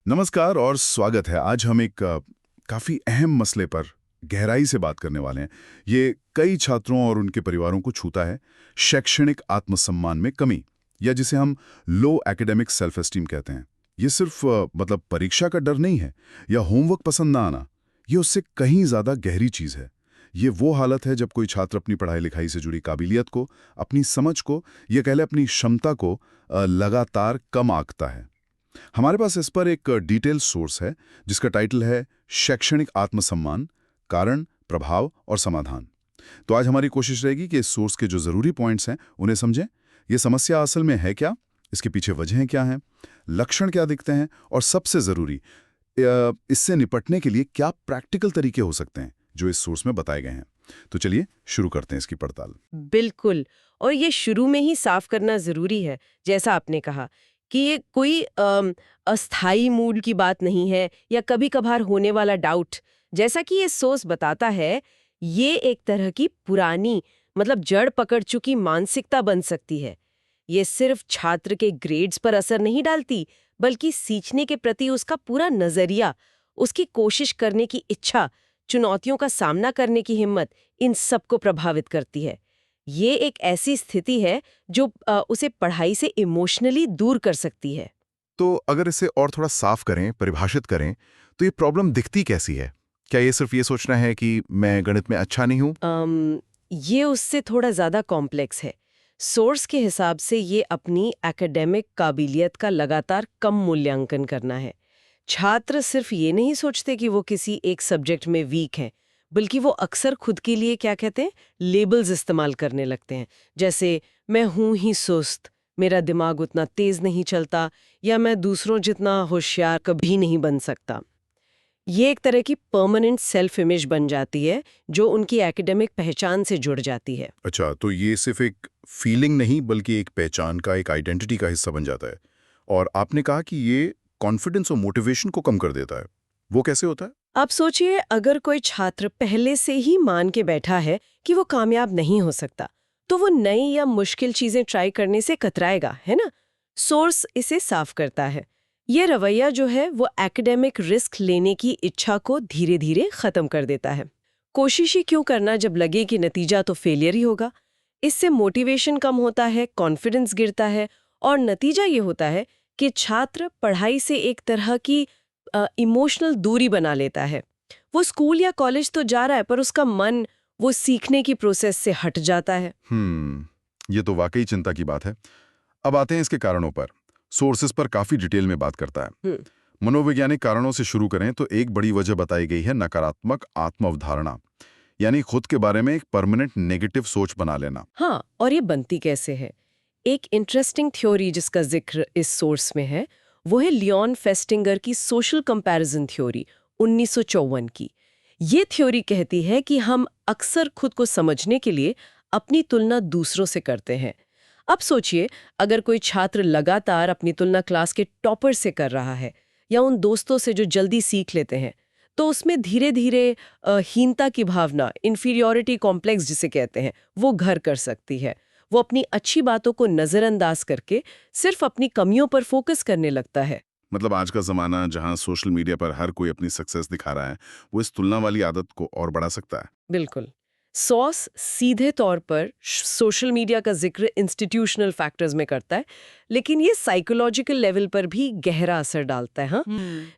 नमस्कार और स्वागत है। आज हम एक काफ़ी अहम मसले पर गहराई से बात करने वाले हैं। ये कई छात्रों और उनके परिवारों को छूता है। शैक्षणिक आत्मसम्मान में कमी, या जिसे हम लो एकेडमिक सेल्फ एस्टीम कहते हैं। ये सिर्फ मतलब परीक्षा का डर नहीं है या होमवर्क पसंद ना आना। ये उससे कहीं ज़्यादा गहरी चीज़ है। ये वो हालत है जब कोई छात्र अपनी पढ़ाई लिखाई से जुड़ी काबिलियत को, अपनी समझ को, या कह ले अपनी क्षमता को लगातार कम आंकता है। हमारे पास इस पर एक डिटेल सोर्स है जिसका टाइटल है शैक्षणिक आत्मसम्मान, कारण, प्रभाव और समाधान। तो आज हमारी कोशिश रहेगी कि इस सोर्स के जो ज़रूरी पॉइंट्स हैं उन्हें समझें। ये समस्या असल में है क्या, इसके पीछे वजहें क्या हैं, लक्षण क्या दिखते हैं, और सबसे ज़रूरी इससे निपटने के लिए क्या प्रैक्टिकल तरीके हो सकते हैं जो इस सोर्स में बताए गए हैं। तो चलिए शुरू करते हैं इसकी पड़ताल। बिल्कुल। और ये शुरू में ही साफ करना जरूरी है, जैसा आपने कहा कि ये कोई अस्थाई मूड की बात नहीं है या कभी कभार होने वाला डाउट। जैसा कि ये सोर्स बताता है, ये एक तरह की पुरानी मतलब जड़ पकड़ चुकी मानसिकता बन सकती है। ये सिर्फ छात्र के ग्रेड्स पर असर नहीं डालती, बल्कि सीखने के प्रति उसका पूरा नजरिया, उसकी कोशिश करने की इच्छा, चुनौतियों का सामना करने की हिम्मत, इन सबको प्रभावित करती है। ये एक ऐसी स्थिति है जो उसे पढ़ाई से इमोशनली दूर कर सकती है। तो अगर इसे और थोड़ा साफ करें, परिभाषित करें, तो ये प्रॉब्लम दिखती कैसी है? क्या ये सिर्फ ये सोचना है कि मैं गणित में अच्छा नहीं हूँ? ये उससे थोड़ा ज्यादा कॉम्प्लेक्स है। सोर्स के हिसाब से ये अपनी एकेडमिक काबिलियत का लगातार कम मूल्यांकन करना है। छात्र सिर्फ ये नहीं सोचते कि वो किसी एक सब्जेक्ट में वीक हैं, बल्कि वो अक्सर खुद के लिए क्या कहते हैं, लेबल्स इस्तेमाल करने लगते हैं। जैसे मैं हूं ही सुस्त, मेरा दिमाग उतना तेज नहीं चलता, या मैं दूसरों जितना होशियार कभी नहीं बन सकता। ये एक तरह की परमानेंट सेल्फ इमेज बन जाती है जो उनकी एकेडमिक पहचान से जुड़ जाती है। अच्छा, तो ये सिर्फ एक फीलिंग नहीं बल्कि एक पहचान का, एक आइडेंटिटी का हिस्सा बन जाता है। और आपने कहा कि ये कॉन्फिडेंस और मोटिवेशन को कम कर देता है। वो कैसे होता है? आप सोचिए, अगर कोई छात्र पहले से ही मान के बैठा है कि वो कामयाब नहीं हो सकता, तो वो नई या मुश्किल चीजें ट्राई करने से कतराएगा, है ना? सोर्स इसे साफ करता है। ये रवैया जो है वो एकेडमिक रिस्क लेने की इच्छा को धीरे धीरे खत्म कर देता है। कोशिश ही क्यों करना जब लगे कि नतीजा तो फेलियर ही होगा। इससे मोटिवेशन कम होता है, कॉन्फिडेंस गिरता है, और नतीजा ये होता है कि छात्र पढ़ाई से एक तरह की इमोशनल दूरी बना लेता है। वो स्कूल या कॉलेज तो जा रहा है, पर उसका मन वो सीखने की प्रोसेस से हट जाता है। ये तो वाकई चिंता की बात है। अब आते हैं इसके कारणों पर। सोर्सेस पर काफी डिटेल में बात करता है। हम्म, मनोवैज्ञानिक कारणों से शुरू करें तो एक बड़ी वजह बताई गई है नकारात्मक आत्म अवधारणा, यानी खुद के बारे में एक परमानेंट नेगेटिव सोच बना लेना। हाँ, और ये बनती कैसे है? एक इंटरेस्टिंग थ्योरी जिसका जिक्र इस सोर्स में है, वो है लियोन फेस्टिंगर की सोशल कंपैरिजन थ्योरी 1954 की। ये थ्योरी कहती है कि हम अक्सर खुद को समझने के लिए अपनी तुलना दूसरों से करते हैं। अब सोचिए, अगर कोई छात्र लगातार अपनी तुलना क्लास के टॉपर से कर रहा है या उन दोस्तों से जो जल्दी सीख लेते हैं, तो उसमें धीरे धीरे हीनता की भावना, इंफीरियॉरिटी कॉम्प्लेक्स जिसे कहते हैं, वो घर कर सकती है। वो अपनी अच्छी बातों को नजरअंदाज करके सिर्फ अपनी कमियों पर फोकस करने लगता है। मतलब आज का ज़माना जहाँ सोशल मीडिया पर हर कोई अपनी सक्सेस दिखा रहा है, वो इस तुलना वाली आदत को और बढ़ा सकता है। बिल्कुल। सॉस सीधे तौर पर सोशल मीडिया का जिक्र इंस्टीट्यूशनल फैक्टर्स में करता है, लेकिन ये साइकोलॉजिकल लेवल पर भी गहरा असर डालता है। हाँ,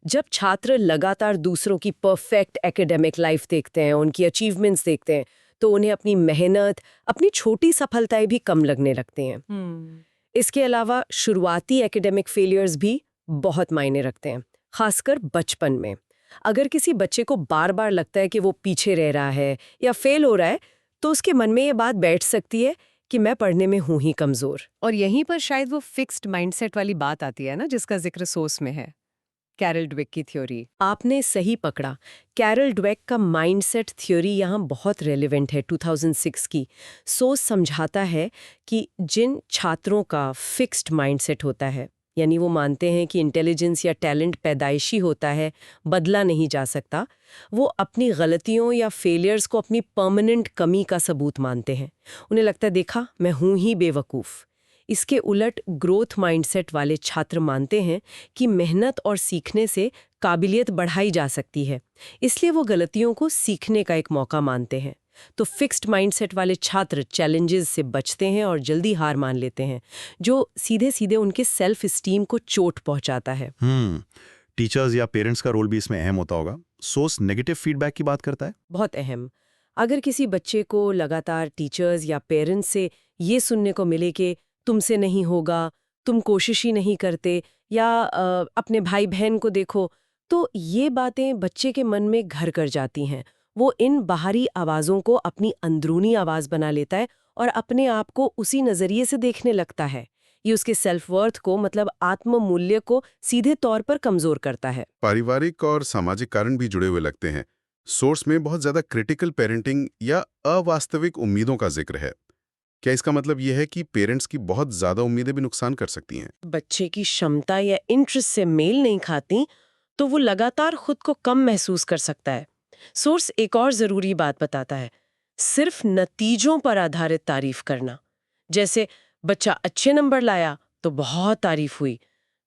जब छात्र लगातार दूसरों की परफेक्ट एकेडमिक लाइफ देखते हैं, उनकी अचीवमेंट्स देखते हैं, तो उन्हें अपनी मेहनत, अपनी छोटी सफलताएं भी कम लगने लगती हैं। इसके अलावा शुरुआती एकेडमिक फेलियर्स भी बहुत मायने रखते हैं, खासकर बचपन में। अगर किसी बच्चे को बार बार लगता है कि वो पीछे रह रहा है या फेल हो रहा है, तो उसके मन में ये बात बैठ सकती है कि मैं पढ़ने में हूं ही कमजोर। और यहीं पर शायद वो फिक्स्ड माइंडसेट वाली बात आती है ना, जिसका जिक्र सोर्स में है, कैरल ड्वेक की थ्योरी। आपने सही पकड़ा। कैरल ड्वेक का माइंडसेट थ्योरी यहाँ बहुत रेलेवेंट है, 2006 की। सोच समझाता है कि जिन छात्रों का फिक्स्ड माइंडसेट होता है, यानी वो मानते हैं कि इंटेलिजेंस या टैलेंट पैदाइशी होता है, बदला नहीं जा सकता, वो अपनी गलतियों या फेलियर्स को अपनी परमानेंट कमी का सबूत मानते हैं। उन्हें लगता है, देखा, मैं हूं ही बेवकूफ़। इसके उलट ग्रोथ माइंडसेट वाले छात्र मानते हैं कि मेहनत और सीखने से काबिलियत बढ़ाई जा सकती है, इसलिए वो गलतियों को सीखने का एक मौका मानते हैं। तो फिक्स्ड माइंडसेट वाले छात्र चैलेंजेस से बचते हैं और जल्दी हार मान लेते हैं, जो सीधे सीधे उनके सेल्फ एस्टीम को चोट पहुंचाता है। टीचर्स या पेरेंट्स का रोल भी इसमें अहम होता होगा। सोर्स नेगेटिव फीडबैक की बात करता है। बहुत अहम। अगर किसी बच्चे को लगातार टीचर्स या पेरेंट्स से ये सुनने को मिले कि तुमसे नहीं होगा, तुम कोशिश ही नहीं करते, या अपने भाई बहन को देखो, तो ये बातें बच्चे के मन में घर कर जाती हैं। वो इन बाहरी आवाज़ों को अपनी अंदरूनी आवाज़ बना लेता है और अपने आप को उसी नज़रिए से देखने लगता है। ये उसके सेल्फ वर्थ को, मतलब आत्म मूल्य को सीधे तौर पर कमज़ोर करता है। पारिवारिक और सामाजिक कारण भी जुड़े हुए लगते हैं। सोर्स में बहुत ज्यादा क्रिटिकल पेरेंटिंग या अवास्तविक उम्मीदों का जिक्र है। क्या इसका मतलब यह है कि पेरेंट्स की बहुत ज्यादा उम्मीदें भी नुकसान कर सकती हैं? बच्चे की क्षमता या इंटरेस्ट से मेल नहीं खाती तो वो लगातार खुद को कम महसूस कर सकता है। सोर्स एक और ज़रूरी बात बताता है, सिर्फ नतीजों पर आधारित तारीफ करना। जैसे बच्चा अच्छे नंबर लाया तो बहुत तारीफ हुई,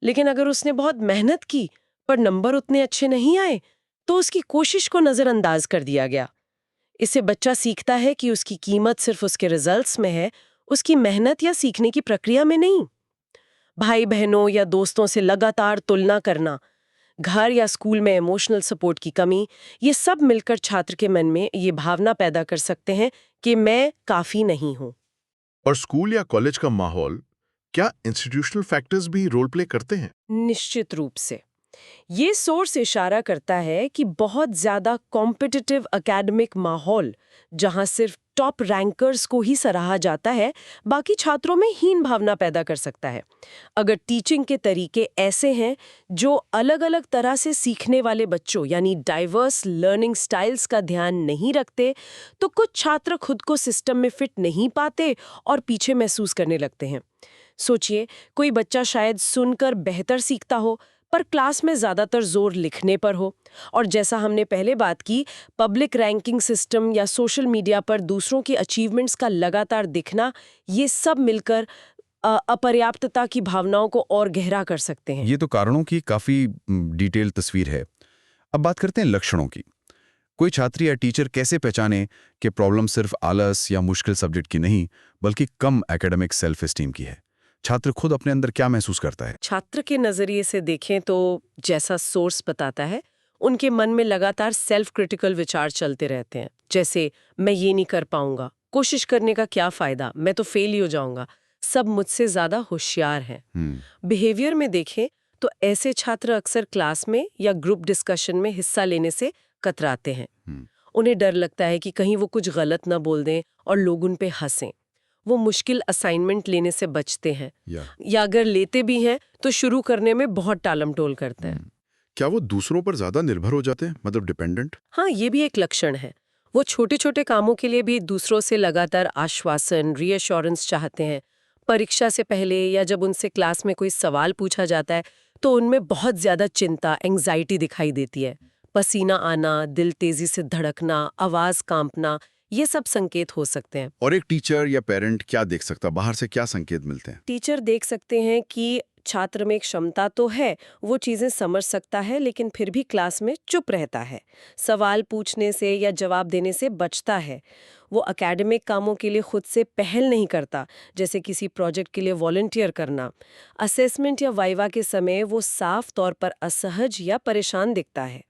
लेकिन अगर उसने बहुत मेहनत की पर नंबर उतने अच्छे नहीं आए तो उसकी कोशिश को नज़रअंदाज कर दिया गया। इससे बच्चा सीखता है कि उसकी कीमत सिर्फ उसके रिजल्ट्स में है, उसकी मेहनत या सीखने की प्रक्रिया में नहीं। भाई बहनों या दोस्तों से लगातार तुलना करना, घर या स्कूल में इमोशनल सपोर्ट की कमी, ये सब मिलकर छात्र के मन में ये भावना पैदा कर सकते हैं कि मैं काफ़ी नहीं हूँ। और स्कूल या कॉलेज का माहौल, क्या इंस्टीट्यूशनल फैक्टर्स भी रोल प्ले करते हैं? निश्चित रूप से। ये सोर्स इशारा करता है कि बहुत ज़्यादा कॉम्पिटिटिव एकेडमिक माहौल, जहाँ सिर्फ टॉप रैंकर्स को ही सराहा जाता है, बाकी छात्रों में हीन भावना पैदा कर सकता है। अगर टीचिंग के तरीके ऐसे हैं जो अलग-अलग तरह से सीखने वाले बच्चों यानी डाइवर्स लर्निंग स्टाइल्स का ध्यान नहीं रखते, तो कुछ छात्र खुद को सिस्टम में फिट नहीं पाते और पीछे महसूस करने लगते हैं। सोचिए, कोई बच्चा शायद सुनकर बेहतर सीखता हो पर क्लास में ज़्यादातर जोर लिखने पर हो, और जैसा हमने पहले बात की, पब्लिक रैंकिंग सिस्टम या सोशल मीडिया पर दूसरों के अचीवमेंट्स का लगातार दिखना, ये सब मिलकर अपर्याप्तता की भावनाओं को और गहरा कर सकते हैं। ये तो कारणों की काफी डिटेल तस्वीर है। अब बात करते हैं लक्षणों की। कोई छात्र या टीचर कैसे पहचाने कि प्रॉब्लम सिर्फ आलस या मुश्किल सब्जेक्ट की नहीं, बल्कि कम एकेडमिक सेल्फ एस्टीम की है? छात्र खुद अपने अंदर क्या महसूस करता है? छात्र के नजरिए से देखें तो जैसा सोर्स बताता है, उनके मन में लगातार सेल्फ क्रिटिकल विचार चलते रहते हैं। जैसे, मैं ये नहीं कर पाऊंगा, कोशिश करने का क्या फायदा, मैं तो फेल ही हो जाऊंगा, सब मुझसे ज्यादा होशियार हैं। बिहेवियर में देखें तो ऐसे छात्र अक्सर क्लास में या ग्रुप डिस्कशन में हिस्सा लेने से कतराते हैं। उन्हें डर लगता है कि कहीं वो कुछ गलत ना बोल दें और लोग उन पे हंसें। वो मुश्किल असाइनमेंट लेने से बचते हैं, या अगर लेते भी हैं तो शुरू करने में बहुत टालमटोल करते हैं। क्या वो दूसरों पर ज्यादा निर्भर हो जाते हैं, मतलब डिपेंडेंट? हाँ, ये भी एक लक्षण है। वो छोटे छोटे कामों के लिए भी दूसरों से लगातार आश्वासन, रीअश्योरेंस चाहते हैं। परीक्षा से पहले या जब उनसे क्लास में कोई सवाल पूछा जाता है तो उनमें बहुत ज्यादा चिंता, एंग्जाइटी दिखाई देती है। पसीना आना, दिल तेजी से धड़कना, आवाज कांपना, ये सब संकेत हो सकते हैं। और एक टीचर या पेरेंट क्या देख सकता, बाहर से क्या संकेत मिलते हैं? टीचर देख सकते हैं कि छात्र में क्षमता तो है, वो चीजें समझ सकता है, लेकिन फिर भी क्लास में चुप रहता है, सवाल पूछने से या जवाब देने से बचता है। वो एकेडमिक कामों के लिए खुद से पहल नहीं करता, जैसे किसी प्रोजेक्ट के लिए वॉलंटियर करना। असेसमेंट या वाइवा के समय वो साफ तौर पर असहज या परेशान दिखता है।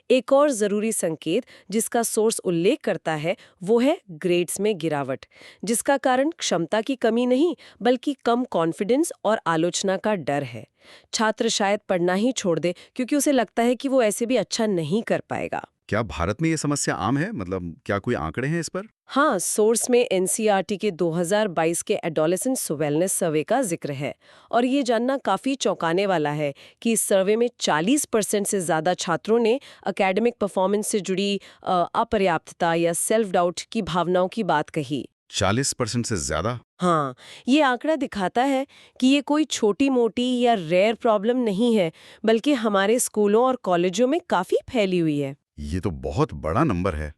एक और जरूरी संकेत जिसका सोर्स उल्लेख करता है वो है ग्रेड्स में गिरावट, जिसका कारण क्षमता की कमी नहीं बल्कि कम कॉन्फिडेंस और आलोचना का डर है। छात्र शायद पढ़ना ही छोड़ दे क्योंकि उसे लगता है कि वो ऐसे भी अच्छा नहीं कर पाएगा। क्या भारत में ये समस्या आम है? मतलब क्या कोई आंकड़े हैं इस पर? हाँ, सोर्स में एनसीईआरटी के 2022 के एडोलेसेंस वेलनेस सर्वे का जिक्र है, और ये जानना काफ़ी चौंकाने वाला है कि इस सर्वे में 40% से ज़्यादा छात्रों ने एकेडमिक परफॉर्मेंस से जुड़ी अपर्याप्तता या सेल्फ डाउट की भावनाओं की बात कही। 40% से ज्यादा? हाँ, ये आंकड़ा दिखाता है कि ये कोई छोटी मोटी या रेयर प्रॉब्लम नहीं है, बल्कि हमारे स्कूलों और कॉलेजों में काफ़ी फैली हुई है। ये तो बहुत बड़ा नंबर है।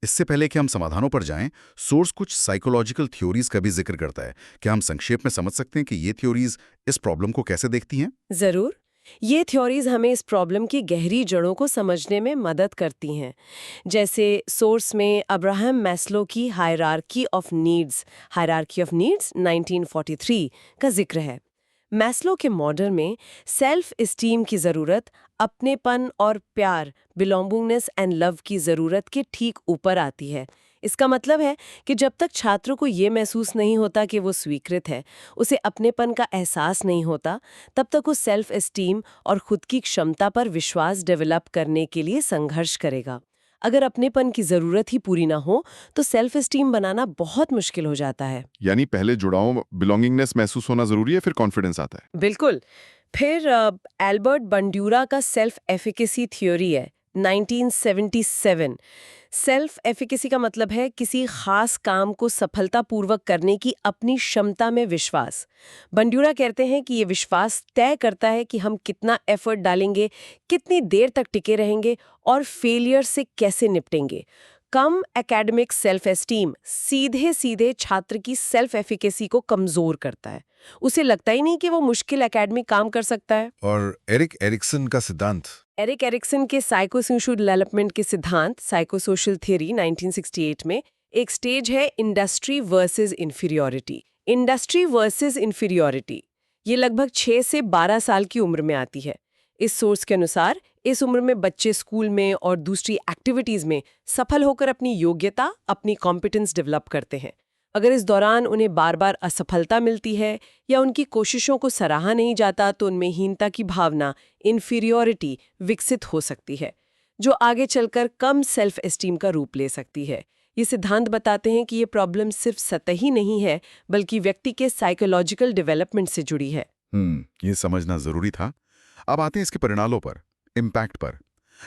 इससे पहले कि हम समाधानों पर जाएं, सोर्स कुछ साइकोलॉजिकल थ्योरीज का भी जिक्र करता है। क्या हम संक्षेप में समझ सकते हैं कि ये थ्योरीज इस प्रॉब्लम को कैसे देखती हैं? जरूर। ये थ्योरीज हमें इस प्रॉब्लम की गहरी जड़ों को समझने में मदद करती हैं। जैसे सोर्स में अब्राहम मैस्लो की हायरार्की ऑफ नीड्स 1943 का जिक्र है। मैस्लो के मॉडल में सेल्फ एस्टीम की ज़रूरत अपनेपन और प्यार, बिलोंगिंगनेस एंड लव की ज़रूरत के ठीक ऊपर आती है। इसका मतलब है कि जब तक छात्र को ये महसूस नहीं होता कि वो स्वीकृत है, उसे अपनेपन का एहसास नहीं होता, तब तक वो सेल्फ एस्टीम और खुद की क्षमता पर विश्वास डेवलप करने के लिए संघर्ष करेगा। अगर अपनेपन की ज़रूरत ही पूरी ना हो तो सेल्फ एस्टीम बनाना बहुत मुश्किल हो जाता है। यानी पहले जुड़ाव बिलोंगिंगनेस महसूस होना जरूरी है, फिर कॉन्फिडेंस आता है। बिल्कुल। फिर एल्बर्ट बंड्यूरा का सेल्फ एफिकेसी थ्योरी है 1977। सेल्फ एफिकेसी का मतलब है किसी खास काम को सफलतापूर्वक करने की अपनी क्षमता में विश्वास। बंड्यूरा कहते हैं कि ये विश्वास तय करता है कि हम कितना एफर्ट डालेंगे, कितनी देर तक टिके रहेंगे और फेलियर से कैसे निपटेंगे। कम एकेडमिक सेल्फ एस्टीम सीधे सीधे छात्र की सेल्फ एफिकेसी को कमजोर करता है। उसे लगता ही नहीं कि वो मुश्किल एकेडमिक काम कर सकता है। और एरिक एरिक्सन का सिद्धांत? एरिक एरिक्सन के साइकोसोशल डेवलपमेंट के सिद्धांत साइकोसोशल थ्योरी 1968 में एक स्टेज है इंडस्ट्री वर्सेस इंफीरियॉरिटी। इंडस्ट्री वर्सेस इंफीरियॉरिटी ये लगभग 6 से 12 साल की उम्र में आती है। इस सोर्स के अनुसार इस उम्र में बच्चे स्कूल में और दूसरी एक्टिविटीज में सफल होकर अपनी योग्यता, अपनी कॉम्पिटेंस डेवलप करते हैं। अगर इस दौरान उन्हें बार बार असफलता मिलती है या उनकी कोशिशों को सराहा नहीं जाता तो उनमें हीनता की भावना, इन्फीरियॉरिटी विकसित हो सकती है, जो आगे चलकर कम सेल्फ एस्टीम का रूप ले सकती है। ये सिद्धांत बताते हैं कि ये प्रॉब्लम सिर्फ सतही नहीं है, बल्कि व्यक्ति के साइकोलॉजिकल डेवलपमेंट से जुड़ी है। ये समझना जरूरी था। अब आते हैं इसके परिणामों पर, इम्पैक्ट पर।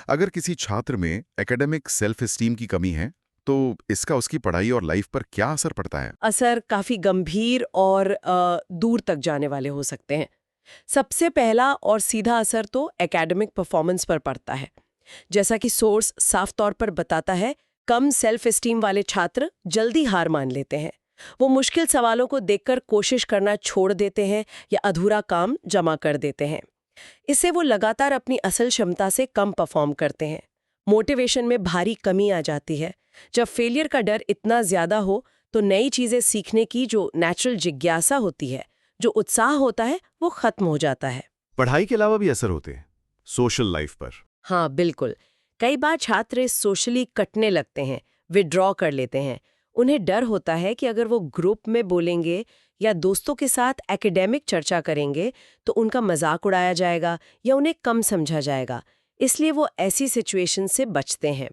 अगर किसी छात्र में एकेडमिक सेल्फ एस्टीम की कमी है तो इसका उसकी पढ़ाई और लाइफ पर क्या असर पड़ता है? असर काफी गंभीर और दूर तक जाने वाले हो सकते हैं। सबसे पहला और सीधा असर तो एकेडमिक परफॉर्मेंस पर पड़ता है। जैसा कि सोर्स साफ तौर पर बताता है, कम सेल्फ एस्टीम वाले छात्र जल्दी हार मान लेते हैं। वो मुश्किल सवालों को देखकर कोशिश करना छोड़ देते हैं या अधूरा काम जमा कर देते हैं। इससे वो लगातार अपनी असल क्षमता से कम परफॉर्म करते हैं। मोटिवेशन में भारी कमी आ जाती है। जब फेलियर का डर इतना ज्यादा हो तो नई चीजें सीखने की जो नेचुरल जिज्ञासा होती है, जो उत्साह होता है, वो खत्म हो जाता है। पढ़ाई के अलावा भी असर होते हैं सोशल लाइफ पर? हाँ बिल्कुल। कई बार छात्र सोशली कटने लगते हैं, विड्रॉ कर लेते हैं। उन्हें डर होता है कि अगर वो ग्रुप में बोलेंगे या दोस्तों के साथ एकेडमिक चर्चा करेंगे तो उनका मजाक उड़ाया जाएगा या उन्हें कम समझा जाएगा। इसलिए वो ऐसी सिचुएशन से बचते हैं।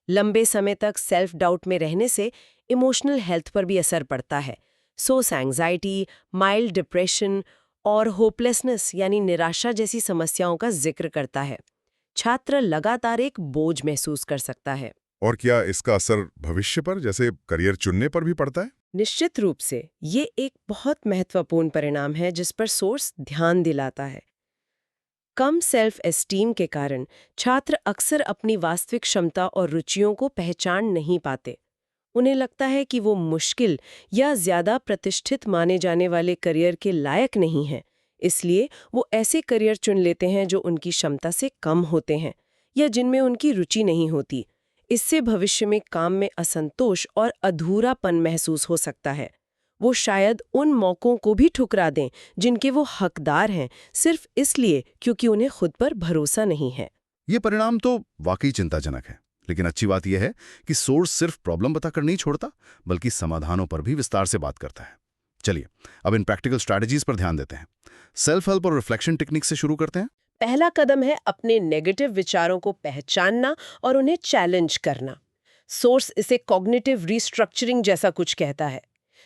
लंबे समय तक सेल्फ डाउट में रहने से इमोशनल हेल्थ पर भी असर पड़ता है। सोस एंग्जाइटी, माइल्ड डिप्रेशन और होपलेसनेस यानी निराशा जैसी समस्याओं का जिक्र करता है। छात्र लगातार एक बोझ महसूस कर सकता है। और क्या इसका असर भविष्य पर, जैसे करियर चुनने पर भी पड़ता है? निश्चित रूप से ये एक बहुत महत्वपूर्ण परिणाम है जिस पर सोर्स ध्यान दिलाता है। कम सेल्फ एस्टीम के कारण छात्र अक्सर अपनी वास्तविक क्षमता और रुचियों को पहचान नहीं पाते। उन्हें लगता है कि वो मुश्किल या ज्यादा प्रतिष्ठित माने जाने वाले करियर के लायक नहीं हैं। इसलिए वो ऐसे करियर चुन लेते हैं जो उनकी क्षमता से कम होते हैं या जिनमें उनकी रुचि नहीं होती। इससे भविष्य में काम में असंतोष और अधूरापन महसूस हो सकता है। वो शायद उन मौकों को भी ठुकरा दें जिनके वो हकदार हैं, सिर्फ इसलिए क्योंकि उन्हें खुद पर भरोसा नहीं है। ये परिणाम तो वाकई चिंताजनक है, लेकिन अच्छी बात यह है कि सोर्स सिर्फ प्रॉब्लम बताकर नहीं छोड़ता, बल्कि समाधानों पर भी विस्तार से बात करता है। चलिए अब इन प्रैक्टिकल स्ट्रैटेजीज पर ध्यान देते हैं। सेल्फ हेल्प और रिफ्लेक्शन टेक्निक से शुरू करते हैं। पहला कदम है अपने नेगेटिव विचारों को पहचानना और उन्हें चैलेंज करना। सोर्स इसे कॉग्निटिव रीस्ट्रक्चरिंग जैसा कुछ कहता है।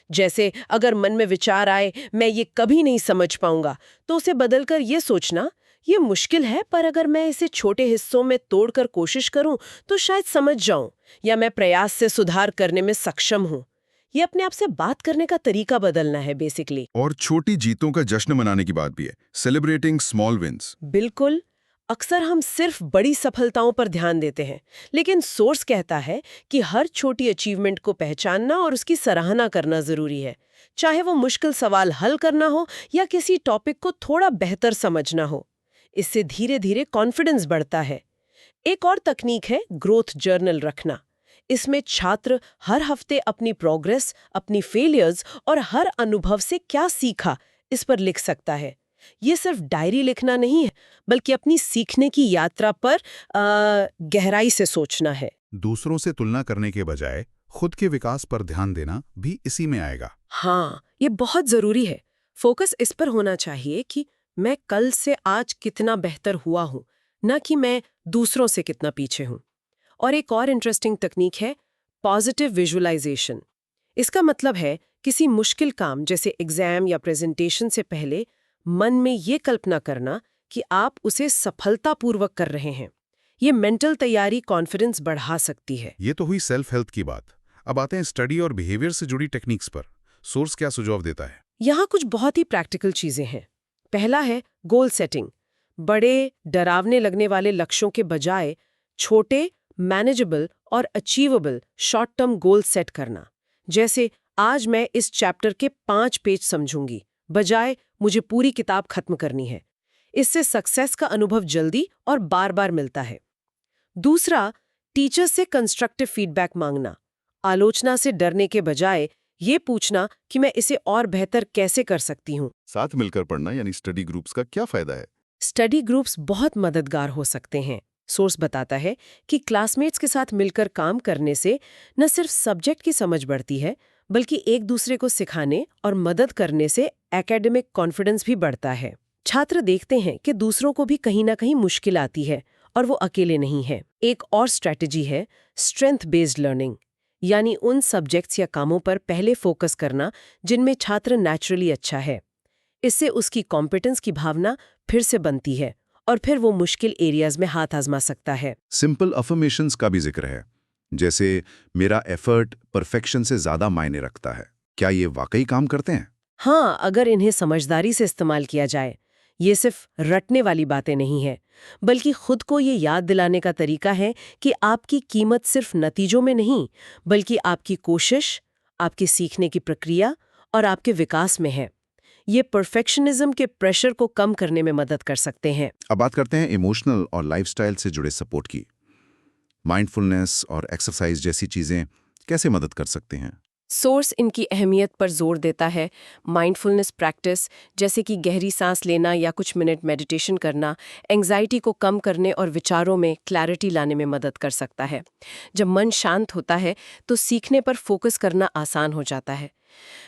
जैसे अगर मन में विचार आए मैं ये कभी नहीं समझ पाऊंगा, तो उसे बदलकर ये सोचना, ये मुश्किल है पर अगर मैं इसे छोटे हिस्सों में तोड़कर कोशिश करूं तो शायद समझ जाऊं, या मैं प्रयास से सुधार करने में सक्षम हूं। ये अपने आप से बात करने का तरीका बदलना है बेसिकली। और छोटी जीतों का जश्न मनाने की बात भी है, सेलिब्रेटिंग स्मॉल विंस। बिल्कुल। अक्सर हम सिर्फ बड़ी सफलताओं पर ध्यान देते हैं, लेकिन सोर्स कहता है कि हर छोटी अचीवमेंट को पहचानना और उसकी सराहना करना जरूरी है, चाहे वो मुश्किल सवाल हल करना हो या किसी टॉपिक को थोड़ा बेहतर समझना हो। इससे धीरे धीरे कॉन्फिडेंस बढ़ता है। एक और तकनीक है ग्रोथ जर्नल रखना। इसमें छात्र हर हफ्ते अपनी प्रोग्रेस, अपनी फेलियर्स और हर अनुभव से क्या सीखा, इस पर लिख सकता है। ये सिर्फ डायरी लिखना नहीं है, बल्कि अपनी सीखने की यात्रा पर गहराई से सोचना है। दूसरों से तुलना करने के बजाय खुद के विकास पर ध्यान देना भी इसी में आएगा। हाँ, ये बहुत जरूरी है। फोकस इस पर होना चाहिए कि मैं कल से आज कितना बेहतर हुआ हूं, न कि मैं दूसरों से कितना पीछे हूं। और एक और इंटरेस्टिंग तकनीक है पॉजिटिव विजुअलाइजेशन। इसका मतलब है किसी मुश्किल काम जैसे एग्जाम या प्रेजेंटेशन से पहले मन में ये कल्पना करना कि आप उसे सफलतापूर्वक कर रहे हैं। ये मेंटल तैयारी कॉन्फिडेंस बढ़ा सकती है। ये तो हुई सेल्फ हेल्थ की बात। अब आते हैं स्टडी और बिहेवियर से जुड़ी टेक्निक्स पर। सोर्स क्या सुझाव देता है? यहाँ कुछ बहुत ही प्रैक्टिकल चीजें हैं। पहला है गोल सेटिंग। बड़े डरावने लगने वाले लक्ष्यों के बजाय छोटे, मैनेजेबल और achievable short term goal set करना। जैसे आज मैं इस चैप्टर के 5 पेज समझूंगी, बजाय मुझे पूरी किताब खत्म करनी है। इससे सक्सेस का अनुभव जल्दी और बार बार मिलता है। दूसरा, टीचर से कंस्ट्रक्टिव फीडबैक मांगना। आलोचना से डरने के बजाय ये पूछना कि मैं इसे और बेहतर कैसे कर सकती हूँ। साथ मिलकर पढ़ना यानी स्टडी ग्रुप्स का क्या फायदा है? स्टडी ग्रुप्स बहुत मददगार हो सकते हैं। सोर्स बताता है कि क्लासमेट्स के साथ मिलकर काम करने से न सिर्फ सब्जेक्ट की समझ बढ़ती है, बल्कि एक दूसरे को सिखाने और मदद करने से एकेडमिक कॉन्फिडेंस भी बढ़ता है। छात्र देखते हैं कि दूसरों को भी कहीं ना कहीं मुश्किल आती है और वो अकेले नहीं है। एक और स्ट्रैटेजी है स्ट्रेंथ बेस्ड लर्निंग, यानी उन सब्जेक्ट्स या कामों पर पहले फोकस करना जिनमें छात्र नेचुरली अच्छा है। इससे उसकी कॉम्पिटेंस की भावना फिर से बनती है और फिर वो मुश्किल एरियाज में हाथ आजमा सकता है। सिंपल अफर्मेशंस का भी जिक्र है, जैसे मेरा एफर्ट परफेक्शन से ज्यादा मायने रखता है। क्या ये वाकई काम करते हैं? हाँ, अगर इन्हें समझदारी से इस्तेमाल किया जाए। ये सिर्फ रटने वाली बातें नहीं है, बल्कि खुद को ये याद दिलाने का तरीका है कि आपकी कीमत सिर्फ नतीजों में नहीं, बल्कि आपकी कोशिश, आपकी सीखने की प्रक्रिया और आपके विकास में है। ये परफेक्शनिज्म के प्रेशर को कम करने में मदद कर सकते हैं। अब बात करते हैं इमोशनल और लाइफस्टाइल से जुड़े सपोर्ट की। माइंडफुलनेस और एक्सरसाइज जैसी चीजें कैसे मदद कर सकते हैं? सोर्स इनकी अहमियत पर जोर देता है। माइंडफुलनेस प्रैक्टिस, जैसे कि गहरी सांस लेना या कुछ मिनट मेडिटेशन करना, एंग्जाइटी को कम करने और विचारों में क्लैरिटी लाने में मदद कर सकता है। जब मन शांत होता है तो सीखने पर फोकस करना आसान हो जाता है।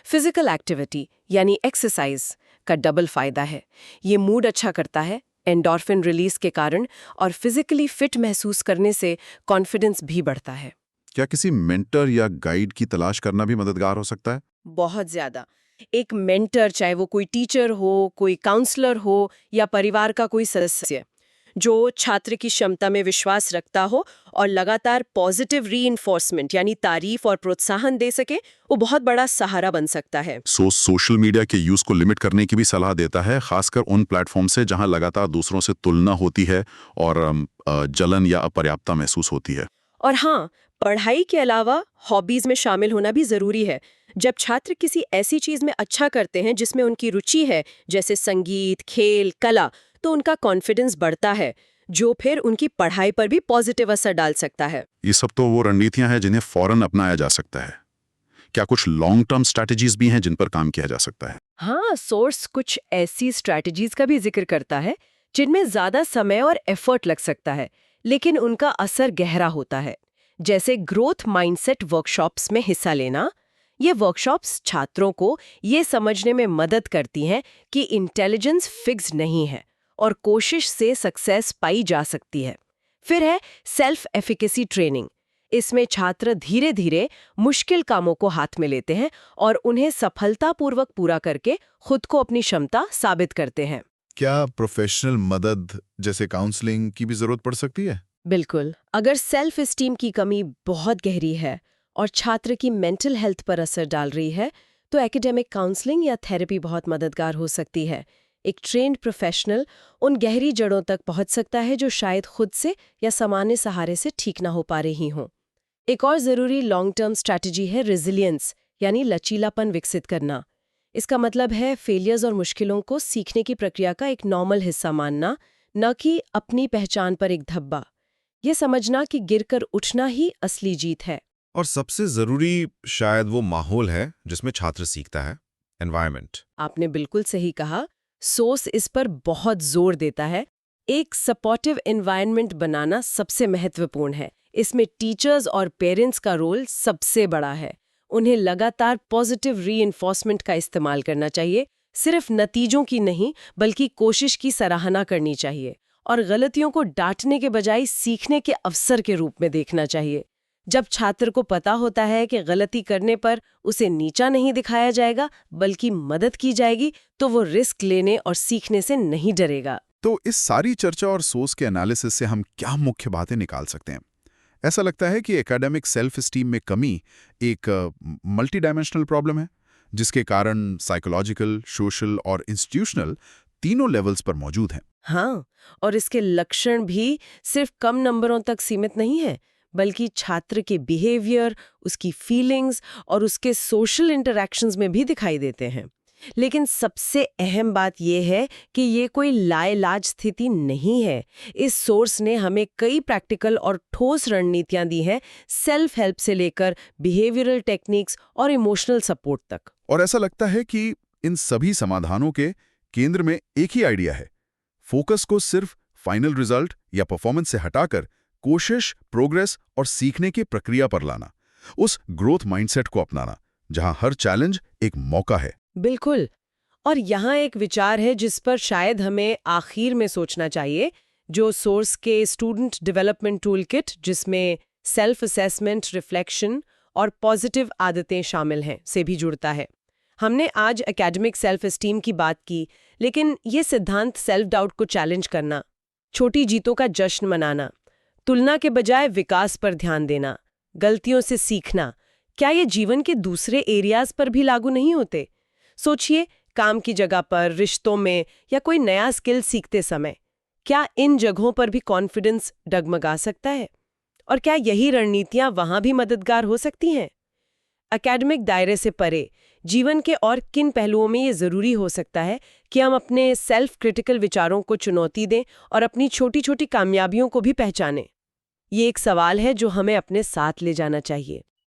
फिजिकल एक्टिविटी यानी एक्सरसाइज का डबल फायदा है। ये मूड अच्छा करता है एंडोर्फिन रिलीज के कारण, और फिजिकली फिट महसूस करने से कॉन्फिडेंस भी बढ़ता है। क्या किसी मेंटर या गाइड की तलाश करना भी मददगार हो सकता है? बहुत ज्यादा। एक मेंटर, चाहे वो कोई टीचर हो, कोई काउंसलर हो या परिवार का कोई सदस्य, जो छात्र की क्षमता में विश्वास रखता हो और लगातार पॉजिटिव रीइंफोर्समेंट यानी तारीफ और प्रोत्साहन दे सके, वो बहुत बड़ा सहारा बन सकता है। सोशल मीडिया के यूज को लिमिट करने की भी सलाह देता है, खासकर उन प्लेटफॉर्म से जहां लगातार दूसरों से तुलना होती है और जलन या अपर्याप्तता महसूस होती है। और हाँ, पढ़ाई के अलावा हॉबीज में शामिल होना भी जरूरी है। जब छात्र किसी ऐसी चीज में अच्छा करते हैं जिसमें उनकी रुचि है, जैसे संगीत, खेल, कला, तो उनका कॉन्फिडेंस बढ़ता है, जो फिर उनकी पढ़ाई पर भी पॉजिटिव असर डाल सकता है। ये सब तो वो रणनीतियां हैं जिन्हें फौरन अपनाया जा सकता है। क्या कुछ लॉन्ग टर्म स्ट्रैटेजीज भी हैं जिन पर काम किया जा सकता है? हाँ, सोर्स कुछ ऐसी स्ट्रैटेजीज का भी जिक्र करता है जिनमें ज्यादा समय और एफर्ट लग सकता है, लेकिन उनका असर गहरा होता है। जैसे ग्रोथ माइंडसेट वर्कशॉप्स में हिस्सा लेना। ये वर्कशॉप्स छात्रों को ये समझने में मदद करती हैं कि इंटेलिजेंस फिक्स नहीं है और कोशिश से सक्सेस पाई जा सकती है। फिर है सेल्फ एफिकेसी ट्रेनिंग। इसमें छात्र धीरे धीरे मुश्किल कामों को हाथ में लेते हैं और उन्हें सफलतापूर्वक पूरा करके खुद को अपनी क्षमता साबित करते हैं। क्या प्रोफेशनल मदद जैसे काउंसलिंग की भी जरूरत पड़ सकती है? बिल्कुल। अगर सेल्फ एस्टीम की कमी बहुत गहरी है और छात्र की मेंटल हेल्थ पर असर डाल रही है, तो एकेडमिक काउंसलिंग या थेरेपी बहुत मददगार हो सकती है। एक ट्रेन्ड प्रोफेशनल उन गहरी जड़ों तक पहुंच सकता है जो शायद खुद से या सामान्य सहारे से ठीक ना हो पा रही हों। एक और ज़रूरी लॉन्ग टर्म स्ट्रैटेजी है रेजिलियंस, यानी लचीलापन विकसित करना। इसका मतलब है फेलियर्स और मुश्किलों को सीखने की प्रक्रिया का एक नॉर्मल हिस्सा मानना, न कि अपनी पहचान पर एक धब्बा। ये समझना कि गिरकर उठना ही असली जीत है। और सबसे जरूरी शायद वो माहौल है जिसमें छात्र सीखता है, एनवायरनमेंट। आपने बिल्कुल सही कहा। सोर्स इस पर बहुत जोर देता है। एक सपोर्टिव एनवायरनमेंट बनाना सबसे महत्वपूर्ण है। इसमें टीचर्स और पेरेंट्स का रोल सबसे बड़ा है। उन्हें लगातार पॉजिटिव रीइंफोर्समेंट का इस्तेमाल करना चाहिए, सिर्फ नतीजों की नहीं बल्कि कोशिश की सराहना करनी चाहिए, और गलतियों को डांटने के बजाय सीखने के अवसर के रूप में देखना चाहिए। जब छात्र को पता होता है कि गलती करने पर उसे नीचा नहीं दिखाया जाएगा बल्कि मदद की जाएगी, तो वो रिस्क लेने और सीखने से नहीं डरेगा। तो इस सारी चर्चा और सोर्स के एनालिसिस से हम क्या मुख्य बातें निकाल सकते हैं? ऐसा लगता है कि एकेडमिक सेल्फ स्टीम में कमी एक मल्टी डायमेंशनल प्रॉब्लम है, जिसके कारण साइकोलॉजिकल, सोशल और इंस्टीट्यूशनल तीनों लेवल्स पर मौजूद हैं। हाँ, और इसके लक्षण भी सिर्फ कम नंबरों तक सीमित नहीं है, बल्कि छात्र के बिहेवियर, उसकी फीलिंग्स और उसके सोशल इंटरैक्शंस में भी दिखाई देते हैं। लेकिन सबसे अहम बात यह है कि ये कोई लाइलाज स्थिति नहीं है। इस सोर्स ने हमें कई प्रैक्टिकल और ठोस रणनीतियां दी हैं, सेल्फ हेल्प से लेकर बिहेवियरल टेक्निक्स और इमोशनल सपोर्ट तक। और ऐसा लगता है कि इन सभी समाधानों के केंद्र में एक ही आइडिया है, फोकस को सिर्फ फाइनल रिजल्ट या परफॉर्मेंस से हटाकर कोशिश, प्रोग्रेस और सीखने की प्रक्रिया पर लाना, उस ग्रोथ माइंडसेट को अपनाना जहां हर चैलेंज एक मौका है। बिल्कुल। और यहाँ एक विचार है जिस पर शायद हमें आखिर में सोचना चाहिए, जो सोर्स के स्टूडेंट डेवलपमेंट टूल किट, जिसमें सेल्फ असेसमेंट, रिफ्लेक्शन और पॉजिटिव आदतें शामिल हैं, से भी जुड़ता है। हमने आज एकेडमिक सेल्फ एस्टीम की बात की, लेकिन ये सिद्धांत सेल्फ डाउट को चैलेंज करना, छोटी जीतों का जश्न मनाना, तुलना के बजाय विकास पर ध्यान देना, गलतियों से सीखना, क्या ये जीवन के दूसरे एरियाज पर भी लागू नहीं होते? सोचिए, काम की जगह पर, रिश्तों में या कोई नया स्किल सीखते समय, क्या इन जगहों पर भी कॉन्फिडेंस डगमगा सकता है? और क्या यही रणनीतियां वहां भी मददगार हो सकती हैं? एकेडमिक दायरे से परे जीवन के और किन पहलुओं में ये जरूरी हो सकता है कि हम अपने सेल्फ क्रिटिकल विचारों को चुनौती दें और अपनी छोटी छोटी कामयाबियों को भी पहचानें? ये एक सवाल है जो हमें अपने साथ ले जाना चाहिए।